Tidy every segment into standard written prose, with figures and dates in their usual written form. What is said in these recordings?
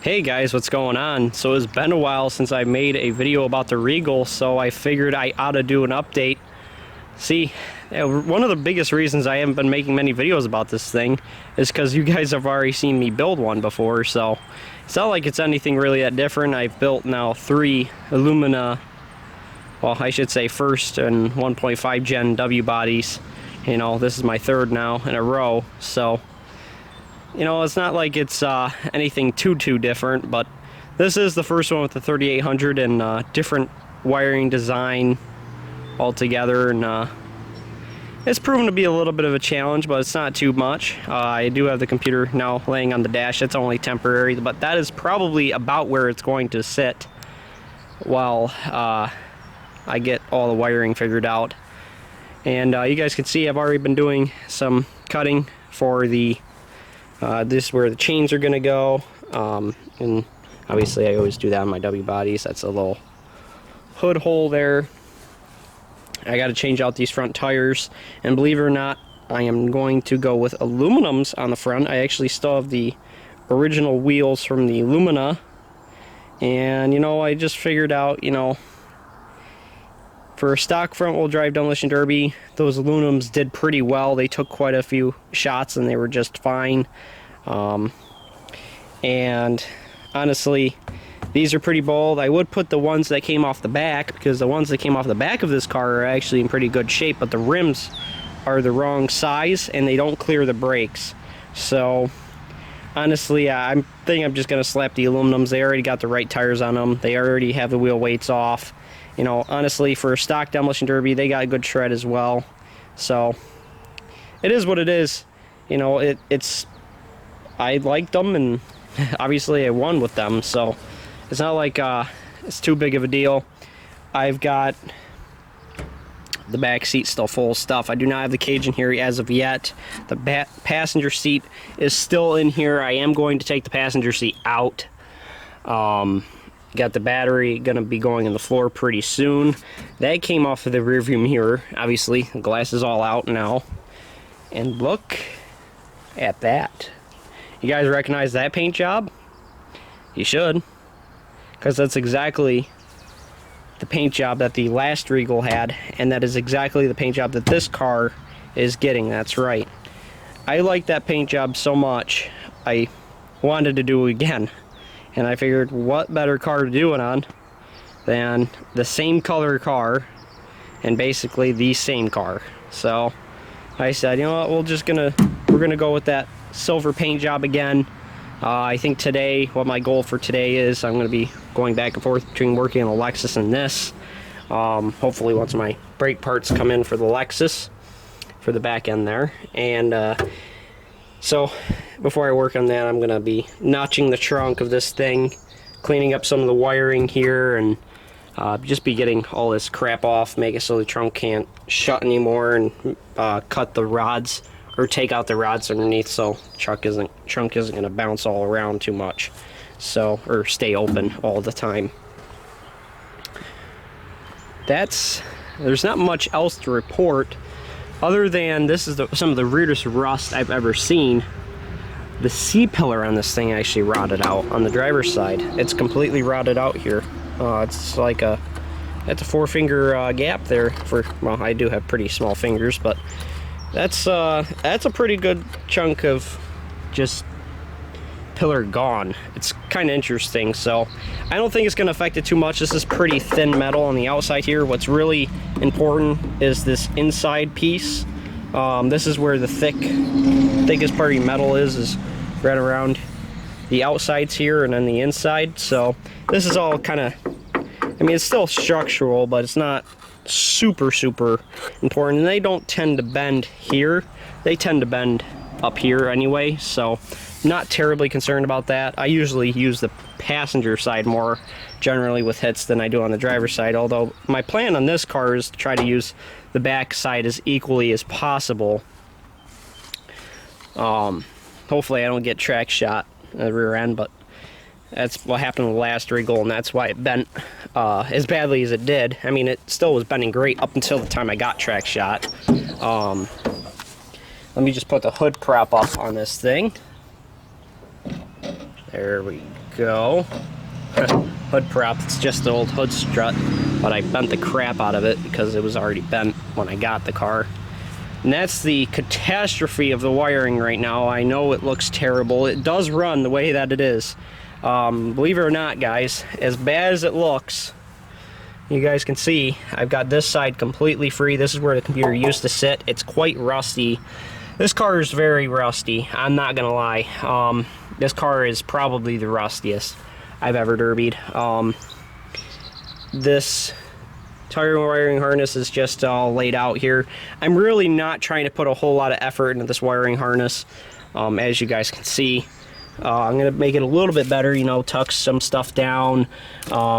Hey guys, what's going on? So it's been a while since I made a video about the Regal, so I figured I ought to do an update. See, one of the biggest reasons I haven't been making many videos about this thing is because you guys have already seen me build one before, so it's not like it's anything really that different. I've built now 3 Illumina, well, I should say first and 1.5 Gen W bodies. You know, this is my 3rd now in a row, so you know, it's not like it's anything too different, but this is the first one with the 3800 and different wiring design altogether, and it's proven to be a little bit of a challenge, but it's not too much. I do have the computer now laying on the dash. It's only temporary, but that is probably about where it's going to sit while I get all the wiring figured out. And you guys can see I've already been doing some cutting for the this is where the chains are going to go, and obviously I always do that on my W bodies. That's a little hood hole there. I got to change out these front tires, and believe it or not, I am going to go with aluminums on the front. I actually still have the original wheels from the Lumina, and you know, I just figured out, you know, for a stock front-wheel drive demolition derby, those aluminums did pretty well. They took quite a few shots and they were just fine. And honestly, these are pretty bold. I would put the ones that came off the back, because the ones that came off the back of this car are actually in pretty good shape, but the rims are the wrong size and they don't clear the brakes. So honestly, I think I'm just going to slap the aluminums. They already got the right tires on them. They already have the wheel weights off. You know, honestly, for a stock demolition derby, they got a good tread as well. So it is what it is. You know, it's I liked them, and obviously I won with them. So it's not like it's too big of a deal. I've got the back seat still full of stuff. I do not have the cage in here as of yet. The passenger seat is still in here. I am going to take the passenger seat out. Got the battery gonna be going in the floor pretty soon. That came off of the rear view mirror. Obviously, the glass is all out now. And look at that. You guys recognize that paint job? You should, because that's exactly the paint job that the last Regal had, and that is exactly the paint job that this car is getting. That's right. I like that paint job so much, I wanted to do it again. And I figured, what better car to do it on than the same color car and basically the same car. So I said, you know what, we're gonna go with that silver paint job again. I think today, what my goal for today is, I'm gonna be going back and forth between working on the Lexus and this. Hopefully once my brake parts come in for the Lexus, for the back end there. And so before I work on that, I'm going to be notching the trunk of this thing, cleaning up some of the wiring here, and just be getting all this crap off, make it so the trunk can't shut anymore, and cut the rods, or take out the rods underneath, so the trunk isn't going to bounce all around too much, so, or stay open all the time. There's not much else to report, other than this is some of the weirdest rust I've ever seen. The C-pillar on this thing actually rotted out on the driver's side. It's completely rotted out here. It's like it's a 4-finger gap there. Well, I do have pretty small fingers, but that's a pretty good chunk of just pillar gone. It's kind of interesting, so I don't think it's going to affect it too much. This is pretty thin metal on the outside here. What's really important is this inside piece. This is where the thickest part of your metal is right around the outsides here and then the inside. So this is all kind of, I mean, it's still structural, but it's not super important. And they don't tend to bend here. They tend to bend up here anyway, so not terribly concerned about that. I usually use the passenger side more generally with hits than I do on the driver's side, although my plan on this car is to try to use the back side as equally as possible. Hopefully I don't get track shot at the rear end, but that's what happened with the last Regal, and that's why it bent as badly as it did. I mean, it still was bending great up until the time I got track shot. Let me just put the hood prop up on this thing. There we go. Hood prop, it's just the old hood strut, but I bent the crap out of it because it was already bent when I got the car. And that's the catastrophe of the wiring right now. I know it looks terrible. It does run the way that it is. Believe it or not, guys, as bad as it looks, you guys can see I've got this side completely free. This is where the computer used to sit. It's quite rusty. This car is very rusty, I'm not gonna lie. This car is probably the rustiest I've ever derbied. This tire wiring harness is just all laid out here. I'm really not trying to put a whole lot of effort into this wiring harness, as you guys can see. I'm gonna make it a little bit better, you know, tuck some stuff down,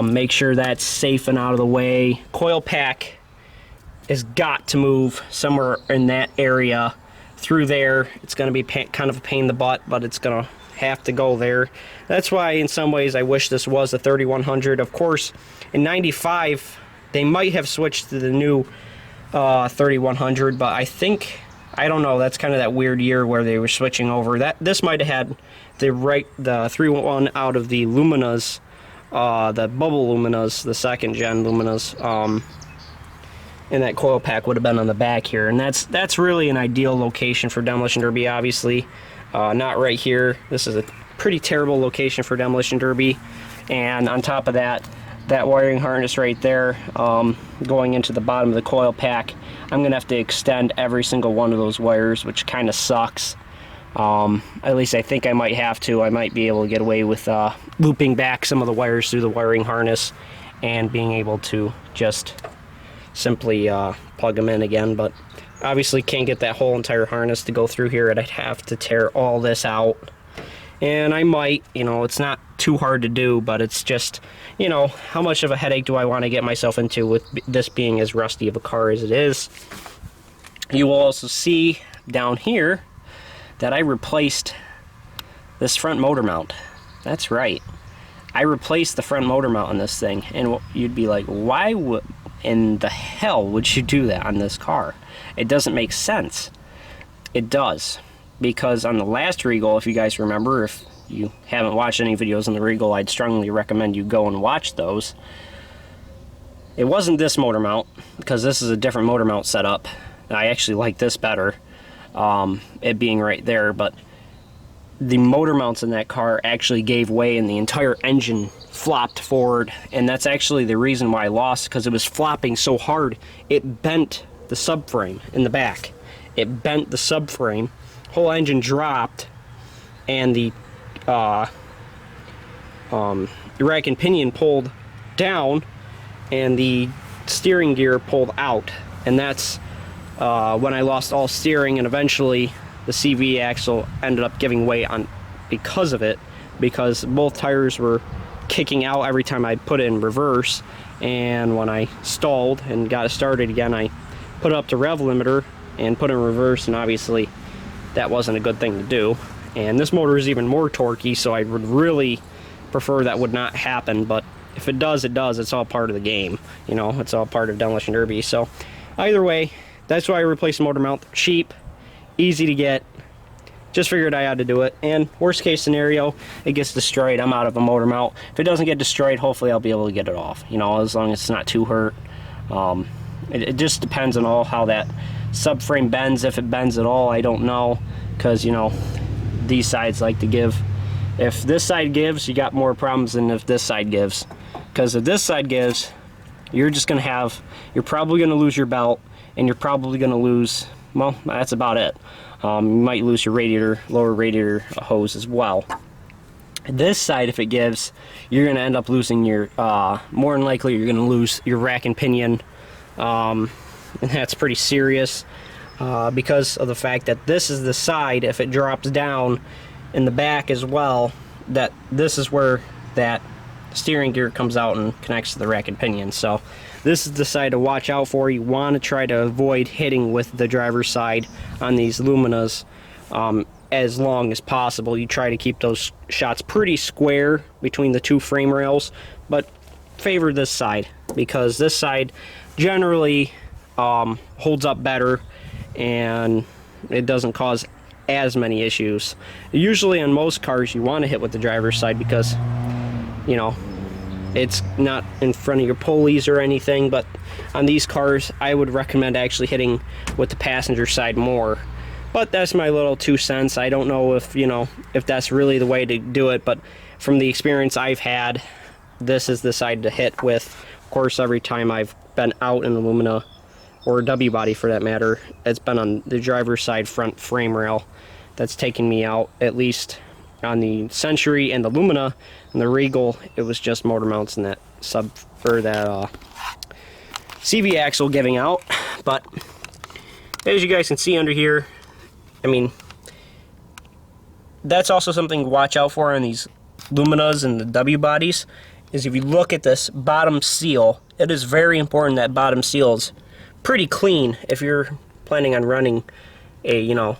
make sure that's safe and out of the way. Coil pack has got to move somewhere in that area through there. It's gonna be kind of a pain in the butt, but it's gonna have to go there. That's why in some ways I wish this was a 3100. Of course, in 95, they might have switched to the new 3100, but I don't know, that's kind of that weird year where they were switching over. This might have had the 3.1 out of the Luminas, the bubble Luminas, the second gen Luminas, and that coil pack would have been on the back here. And that's really an ideal location for Demolition Derby, obviously. Not right here. This is a pretty terrible location for Demolition Derby. And on top of that, that wiring harness right there, going into the bottom of the coil pack, I'm gonna have to extend every single one of those wires, which kind of sucks. At least I think I might have to. I might be able to get away with looping back some of the wires through the wiring harness and being able to just simply plug them in again, but obviously can't get that whole entire harness to go through here, and I'd have to tear all this out. And I might, you know, it's not too hard to do, but it's just, you know, how much of a headache do I want to get myself into with this being as rusty of a car as it is. You will also see down here that I replaced this front motor mount. That's right, I replaced the front motor mount on this thing, and you'd be like, why in the hell would you do that on this car? It doesn't make sense. It does, because on the last Regal, if you guys remember, if you haven't watched any videos on the Regal, I'd strongly recommend you go and watch those. It wasn't this motor mount, because this is a different motor mount setup. I actually like this better, it being right there, but the motor mounts in that car actually gave way and the entire engine flopped forward, and that's actually the reason why I lost, because it was flopping so hard it bent the subframe in the back. It bent the subframe, whole engine dropped, and the rack and pinion pulled down and the steering gear pulled out, and that's when I lost all steering, and eventually the CV axle ended up giving way on because of it, because both tires were kicking out every time I put it in reverse. And when I stalled and got it started again, I put it up to rev limiter and put it in reverse, and obviously that wasn't a good thing to do. And this motor is even more torquey, so I would really prefer that would not happen, but if it does, it does. It's all part of the game, you know, it's all part of Demolition Derby. So either way, that's why I replaced the motor mount. Cheap, easy to get, just figured I had to do it. And worst case scenario, it gets destroyed, I'm out of a motor mount. If it doesn't get destroyed, hopefully I'll be able to get it off, you know, as long as it's not too hurt. It just depends on how that subframe bends. If it bends at all, I don't know, because, you know, these sides like to give. If this side gives, you got more problems than if this side gives, because if this side gives, you're probably going to lose your belt, and you're probably going to lose, well, that's about it. You might lose your radiator, lower radiator hose as well. This side, if it gives, you're going to end up losing your, more than likely you're going to lose your rack and pinion, and that's pretty serious, because of the fact that this is the side, if it drops down in the back as well, that this is where that steering gear comes out and connects to the rack and pinion. So this is the side to watch out for. You want to try to avoid hitting with the driver's side on these Luminas as long as possible. You try to keep those shots pretty square between the two frame rails, but favor this side, because this side generally holds up better and it doesn't cause as many issues. Usually on most cars you want to hit with the driver's side because, you know, it's not in front of your pulleys or anything, but on these cars I would recommend actually hitting with the passenger side more. But that's my little 2 cents. I don't know if, you know, if that's really the way to do it, but from the experience I've had, this is the side to hit with. Of course, every time I've been out in the Lumina, or W body for that matter, it's been on the driver's side front frame rail that's taken me out. At least on the Century and the Lumina and the Regal, it was just motor mounts and that CV axle giving out. But as you guys can see under here, I mean, that's also something to watch out for on these Luminas and the W bodies, is if you look at this bottom seal, it is very important that bottom seal is pretty clean if you're planning on running a, you know,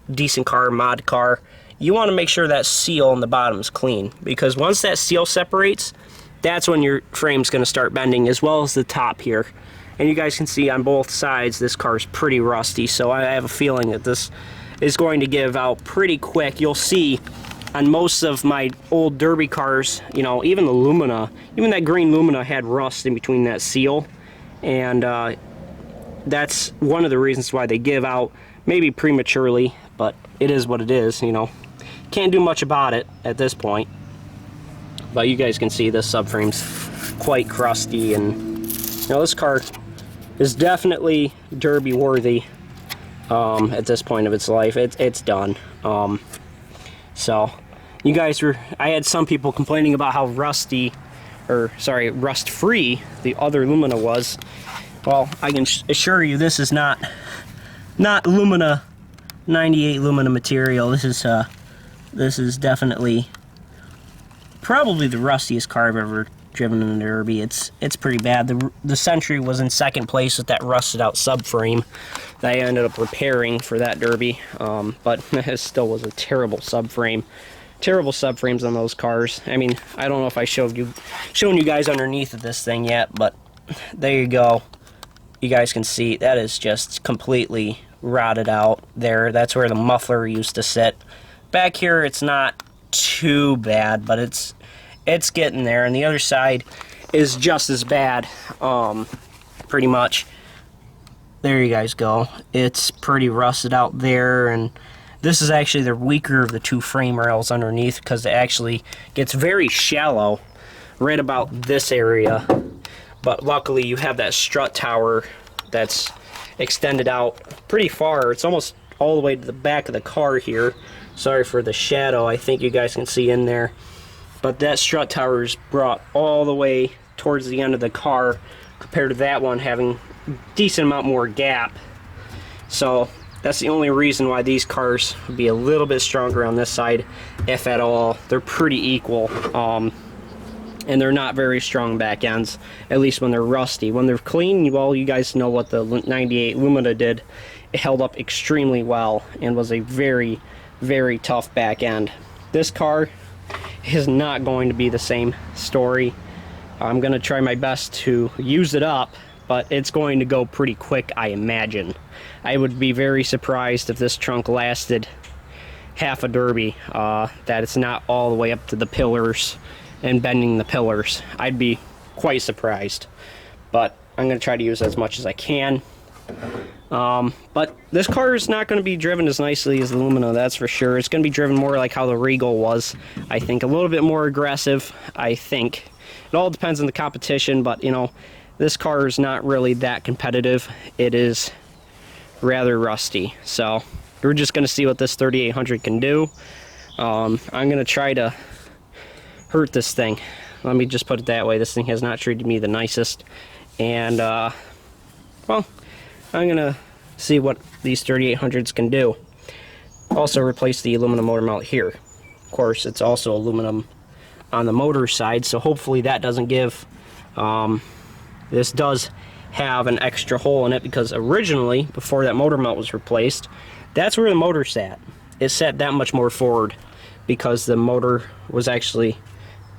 decent car, mod car. You want to make sure that seal on the bottom is clean, because once that seal separates, that's when your frame's going to start bending, as well as the top here. And you guys can see on both sides this car is pretty rusty, so I have a feeling that this is going to give out pretty quick. You'll see on most of my old Derby cars, you know, even the Lumina, even that green Lumina had rust in between that seal, and that's one of the reasons why they give out, maybe prematurely, but it is what it is, you know. Can't do much about it at this point. But you guys can see this subframe's quite crusty, and you know, this car is definitely Derby worthy at this point of its life. It's done. So you guys were, I had some people complaining about how rusty, or sorry, rust free the other Lumina was. Well, I can assure you this is not Lumina 98 Lumina material. This is definitely probably the rustiest car I've ever driven in a Derby. It's pretty bad. The Century was in second place with that rusted out subframe that I ended up repairing for that Derby, but it still was a terrible subframe. Terrible subframes on those cars. I mean, I don't know if I shown you guys underneath of this thing yet, but there you go. You guys can see that is just completely rotted out there. That's where the muffler used to sit. Back here it's not too bad, but it's getting there, and the other side is just as bad, pretty much. There you guys go. It's pretty rusted out there, and this is actually the weaker of the two frame rails underneath, because it actually gets very shallow right about this area. But luckily you have that strut tower that's extended out pretty far. It's almost all the way to the back of the car here. Sorry for the shadow, I think you guys can see in there. But that strut tower is brought all the way towards the end of the car, compared to that one having a decent amount more gap. So that's the only reason why these cars would be a little bit stronger on this side, if at all. They're pretty equal. And they're not very strong back ends, at least when they're rusty. When they're clean, well, you guys know what the 98 Lumina did. It held up extremely well and was a very, very tough back end. This car is not going to be the same story. I'm going to try my best to use it up, but it's going to go pretty quick, I imagine. I would be very surprised if this trunk lasted half a Derby, that it's not all the way up to the pillars and bending the pillars. I'd be quite surprised, but I'm going to try to use as much as I can. But this car is not going to be driven as nicely as the Lumina, that's for sure. It's going to be driven more like how the Regal was, I think. A little bit more aggressive, I think. It all depends on the competition, but, you know, this car is not really that competitive. It is rather rusty. So we're just going to see what this 3800 can do. I'm going to try to hurt this thing. Let me just put it that way. This thing has not treated me the nicest. And, well, I'm going to see what these 3800s can do. Also replace the aluminum motor mount here. Of course, it's also aluminum on the motor side, so hopefully that doesn't give... this does have an extra hole in it, because originally, before that motor mount was replaced, that's where the motor sat. It sat that much more forward, because the motor was actually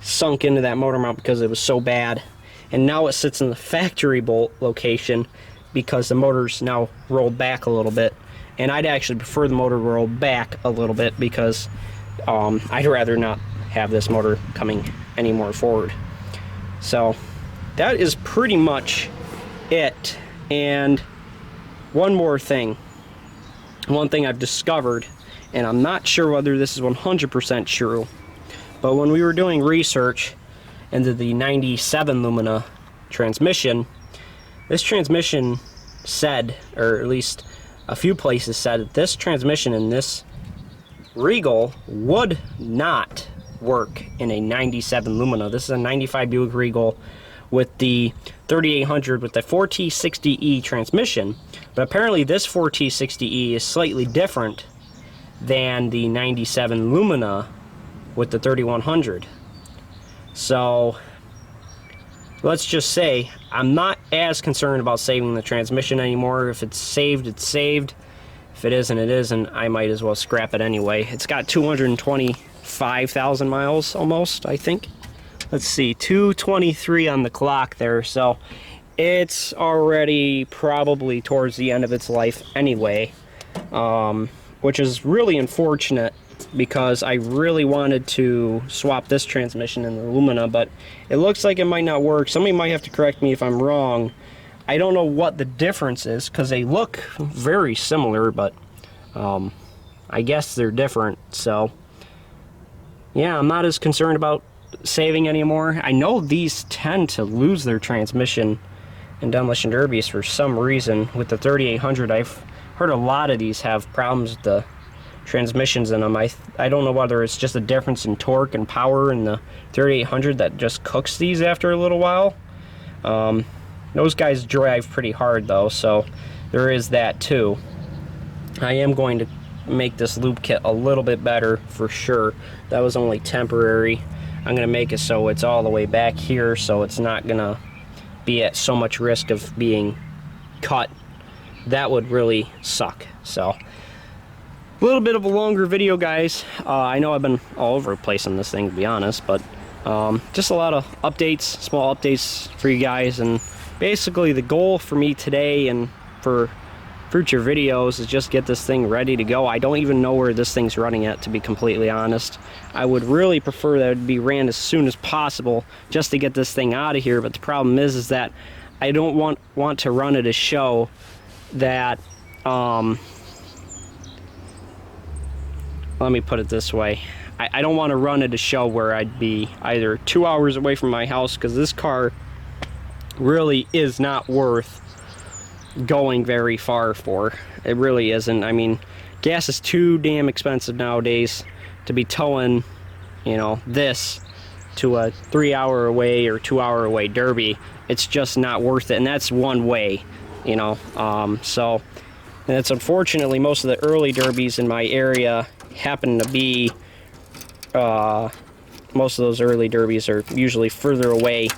sunk into that motor mount because it was so bad. And now it sits in the factory bolt location, because the motor's now rolled back a little bit and I'd actually prefer the motor to roll back a little bit because I'd rather not have this motor coming any more forward. So that is pretty much it. And one more thing. One thing I've discovered, and I'm not sure whether this is 100% true, but when we were doing research into the 97 Lumina transmission, this transmission said, or at least a few places said, that this transmission in this Regal would not work in a 97 Lumina. This is a 95 Buick Regal with the 3800 with the 4T60E transmission, but apparently this 4T60E is slightly different than the 97 Lumina with the 3100. So let's just say I'm not as concerned about saving the transmission anymore. If it's saved, it's saved. If it isn't, it isn't. I might as well scrap it anyway. It's got 225,000 miles almost, I think. Let's see, 223 on the clock there, so it's already probably towards the end of its life anyway, which is really unfortunate because I really wanted to swap this transmission in the Lumina, but it looks like it might not work. Somebody might have to correct me if I'm wrong. I don't know what the difference is because they look very similar, but I guess they're different. So yeah, I'm not as concerned about saving anymore. I know these tend to lose their transmission in demolition derbies for some reason. With the 3800, I've heard a lot of these have problems with the transmissions in them. I don't know whether it's just a difference in torque and power in the 3800 that just cooks these after a little while. Those guys drive pretty hard though, so there is that too. I am going to make this loop kit a little bit better for sure. That was only temporary. I'm going to make it so it's all the way back here, so it's not going to be at so much risk of being cut. That would really suck. So a little bit of a longer video, guys. I know I've been all over the place on this thing, to be honest, but just a lot of updates, small updates for you guys. And basically the goal for me today and for future videos is just get this thing ready to go. I don't even know where this thing's running at, to be completely honest. I would really prefer that it be ran as soon as possible just to get this thing out of here, but the problem is that I don't want to run it a show that let me put it this way. I don't want to run it a show where I'd be either 2 hours away from my house, because this car really is not worth going very far for. It really isn't. I mean, gas is too damn expensive nowadays to be towing, you know, this to a 3 hour away or 2 hour away derby. It's just not worth it, and that's one way, you know. So, and it's unfortunately most of the early derbies in my area happen to be most of those early derbies are usually further away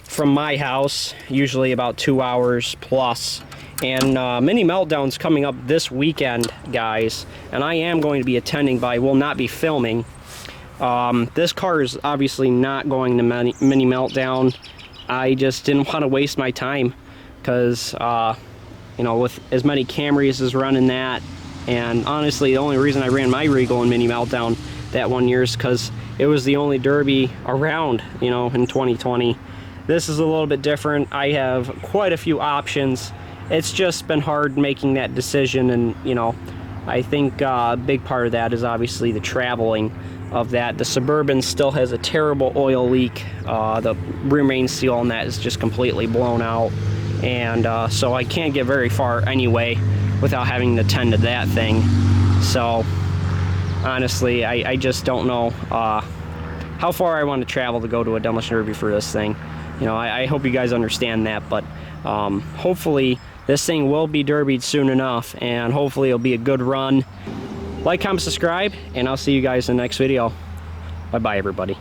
from my house, usually about 2 hours plus. And Mini Meltdown's coming up this weekend, guys, and I am going to be attending, but I will not be filming. This car is obviously not going to Mini Meltdown. I just didn't want to waste my time because, you know, with as many Camrys as running that, and honestly, the only reason I ran my Regal in Mini Meltdown that one year is because it was the only derby around, you know, in 2020. This is a little bit different. I have quite a few options. It's just been hard making that decision, and you know, I think a big part of that is obviously the traveling of that. The Suburban still has a terrible oil leak. The rear main seal on that is just completely blown out, and so I can't get very far anyway without having to tend to that thing. So honestly, I just don't know how far I want to travel to go to a demolition derby for this thing. You know, I hope you guys understand that, but hopefully this thing will be derbied soon enough, and hopefully it'll be a good run. Like, comment, subscribe, and I'll see you guys in the next video. Bye-bye, everybody.